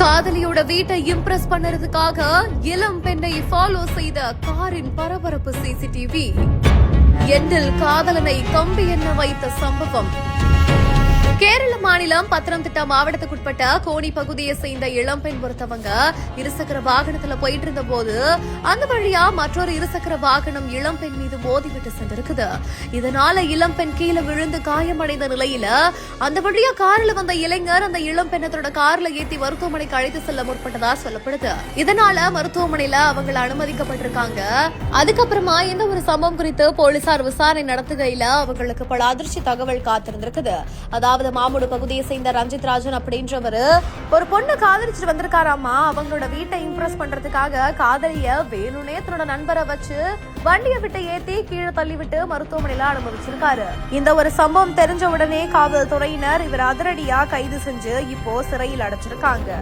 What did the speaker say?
காதலியோட வீட்டை இம்ப்ரெஸ் பண்ணறதுக்காக இளம் பெண்ணை ஃபாலோ செய்த காரின் பரபரப்பு சிசிடிவி. எண்டில் காதலனை கம்பி எண்ண வைத்த சம்பவம். கேரள மாநிலம் பத்தனம்திட்டா மாவட்டத்துக்குட்பட்ட கோணி பகுதியை சேர்ந்த இளம்பெண் ஒருத்தவங்க இருசக்கர வாகனத்துல போயிட்டு இருந்த போது அந்த வழியா மற்றொரு இருசக்கர வாகனம் இளம்பெண் மீது மோதிவிட்டு சென்றிருக்குது. இதனால இளம்பெண் கீழே விழுந்து காயமடைந்த நிலையில அந்த வழியா கார்ல வந்த இளைஞர் அந்த இளம்பெண்ணை தன்னோட கார்ல ஏத்தி மருத்துவமனைக்கு அழைத்து செல்ல முற்பட்டதா சொல்லப்படுது. இதனால மருத்துவமனையில அவங்க அனுமதிக்கப்பட்டிருக்காங்க. அதுக்கப்புறமா இந்த ஒரு சம்பவம் குறித்து போலீசார் விசாரணை நடத்துகையில அவங்களுக்கு பல அதிர்ச்சி தகவல் காத்திருந்திருக்குது. அதாவது மாமுடு பகுதியை சேர்ந்த ரஞ்சித் ராஜன் அப்படின்றவரு ஒரு பொண்ணு காதலிச்சுட்டு வந்திருக்காராமா. அவங்களோட வீட்டை இம்ப்ரெஸ் பண்றதுக்காக காதலிய வேணுனே தன்னோட நண்பரை வச்சு வண்டியை விட்டு ஏத்தி கீழே தள்ளிவிட்டு மருத்துவமனையில அனுமதிச்சிருக்காரு. இந்த ஒரு சம்பவம் தெரிஞ்ச உடனே காவல்துறையினர் இவர் அதிரடியா கைது செஞ்சு இப்போ சிறையில் அடைச்சிருக்காங்க.